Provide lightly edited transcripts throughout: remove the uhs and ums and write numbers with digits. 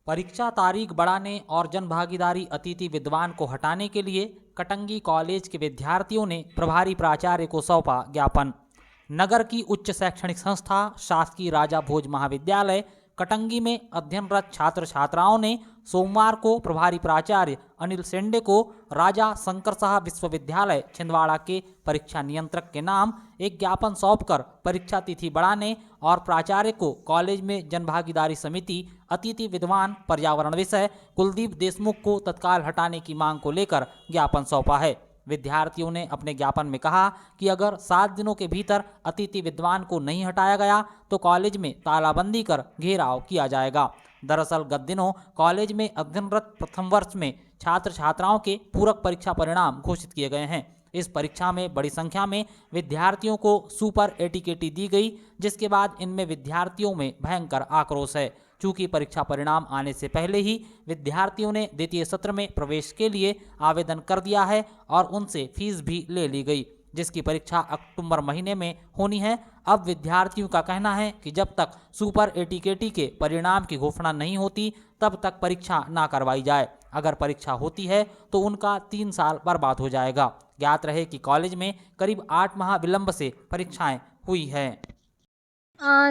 परीक्षा तारीख बढ़ाने और जनभागीदारी अतिथि विद्वान को हटाने के लिए कटंगी कॉलेज के विद्यार्थियों ने प्रभारी प्राचार्य को सौंपा ज्ञापन। नगर की उच्च शैक्षणिक संस्था शासकीय राजा भोज महाविद्यालय कटंगी में अध्ययनरत छात्र छात्राओं ने सोमवार को प्रभारी प्राचार्य अनिल सेंडे को राजा शंकर साहब विश्वविद्यालय छिंदवाड़ा के परीक्षा नियंत्रक के नाम एक ज्ञापन सौंपकर परीक्षा तिथि बढ़ाने और प्राचार्य को कॉलेज में जनभागीदारी समिति अतिथि विद्वान पर्यावरण विषय कुलदीप देशमुख को तत्काल हटाने की मांग को लेकर ज्ञापन सौंपा है। विद्यार्थियों ने अपने ज्ञापन में कहा कि अगर 7 दिनों के भीतर अतिथि विद्वान को नहीं हटाया गया तो कॉलेज में तालाबंदी कर घेराव किया जाएगा। दरअसल गत दिनों कॉलेज में अध्ययनरत प्रथम वर्ष में छात्र छात्राओं के पूरक परीक्षा परिणाम घोषित किए गए हैं। इस परीक्षा में बड़ी संख्या में विद्यार्थियों को सुपर एटीकेटी दी गई, जिसके बाद इनमें विद्यार्थियों में भयंकर आक्रोश है। चूंकि परीक्षा परिणाम आने से पहले ही विद्यार्थियों ने द्वितीय सत्र में प्रवेश के लिए आवेदन कर दिया है और उनसे फीस भी ले ली गई, जिसकी परीक्षा अक्टूबर महीने में होनी है। अब विद्यार्थियों का कहना है कि जब तक सुपर एटीकेटी के परिणाम की घोषणा नहीं होती तब तक परीक्षा ना करवाई जाए। अगर परीक्षा होती है तो उनका 3 साल बर्बाद हो जाएगा। ज्ञात रहे कि कॉलेज में करीब 8 माह विलंब से परीक्षाएं हुई हैं।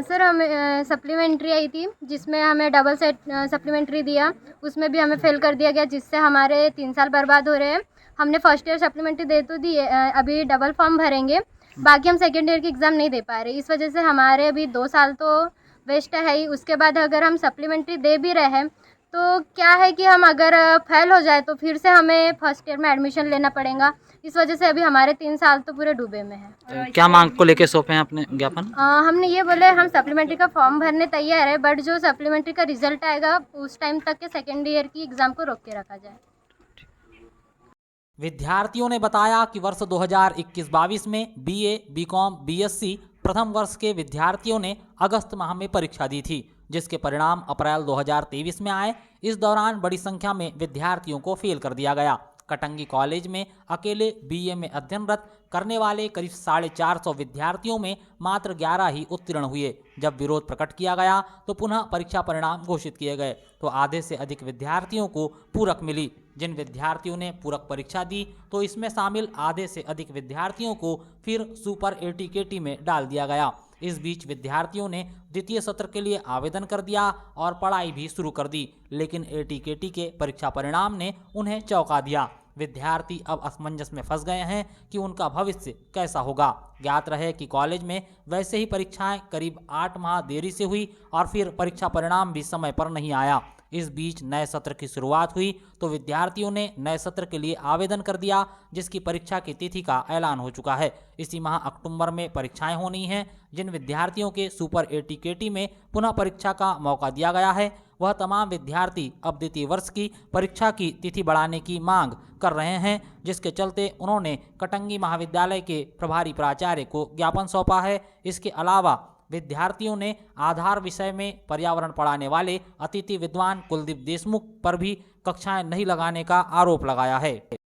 सर हमें सप्लीमेंट्री आई थी जिसमें हमें डबल सेट सप्लीमेंट्री दिया, उसमें भी हमें फेल कर दिया गया, जिससे हमारे 3 साल बर्बाद हो रहे हैं। हमने फर्स्ट ईयर सप्लीमेंट्री दे तो दी है, अभी डबल फॉर्म भरेंगे, बाकी हम सेकेंड ईयर की एग्ज़ाम नहीं दे पा रहे। इस वजह से हमारे अभी 2 साल तो वेस्ट है ही। उसके बाद अगर हम सप्लीमेंट्री दे भी रहे हैं तो क्या है कि हम अगर फेल हो जाए तो फिर से हमें फर्स्ट ईयर में एडमिशन लेना पड़ेगा। इस वजह से अभी हमारे 3 साल तो पूरे डूबे में हैं। तो क्या मांग को लेके सौंपे हैं अपने ज्ञापन? हमने ये बोले हम सप्लीमेंट्री का फॉर्म भरने तैयार है, बट जो सप्लीमेंट्री का रिजल्ट आएगा उस टाइम तक के सेकेंड ईयर की एग्ज़ाम को रोक के रखा जाए। विद्यार्थियों ने बताया कि वर्ष 2021-22 में बीए, बीकॉम, बीएससी प्रथम वर्ष के विद्यार्थियों ने अगस्त माह में परीक्षा दी थी, जिसके परिणाम अप्रैल 2023 में आए। इस दौरान बड़ी संख्या में विद्यार्थियों को फेल कर दिया गया। कटंगी कॉलेज में अकेले बीए में अध्ययनरत करने वाले करीब 450 विद्यार्थियों में मात्र 11 ही उत्तीर्ण हुए। जब विरोध प्रकट किया गया तो पुनः परीक्षा परिणाम घोषित किए गए तो आधे से अधिक विद्यार्थियों को पूरक मिली। जिन विद्यार्थियों ने पूरक परीक्षा दी तो इसमें शामिल आधे से अधिक विद्यार्थियों को फिर सुपर एटीकेटी में डाल दिया गया। इस बीच विद्यार्थियों ने द्वितीय सत्र के लिए आवेदन कर दिया और पढ़ाई भी शुरू कर दी, लेकिन एटीकेटी के परीक्षा परिणाम ने उन्हें चौंका दिया। विद्यार्थी अब असमंजस में फंस गए हैं कि उनका भविष्य कैसा होगा। ज्ञात रहे कि कॉलेज में वैसे ही परीक्षाएं करीब 8 माह देरी से हुई और फिर परीक्षा परिणाम भी समय पर नहीं आया। इस बीच नए सत्र की शुरुआत हुई तो विद्यार्थियों ने नए सत्र के लिए आवेदन कर दिया, जिसकी परीक्षा की तिथि का ऐलान हो चुका है। इसी माह अक्टूबर में परीक्षाएं होनी हैं। जिन विद्यार्थियों के सुपर एटीकेटी में पुनः परीक्षा का मौका दिया गया है वह तमाम विद्यार्थी अब द्वितीय वर्ष की परीक्षा की तिथि बढ़ाने की मांग कर रहे हैं, जिसके चलते उन्होंने कटंगी महाविद्यालय के प्रभारी प्राचार्य को ज्ञापन सौंपा है। इसके अलावा विद्यार्थियों ने आधार विषय में पर्यावरण पढ़ाने वाले अतिथि विद्वान कुलदीप देशमुख पर भी कक्षाएं नहीं लगाने का आरोप लगाया है।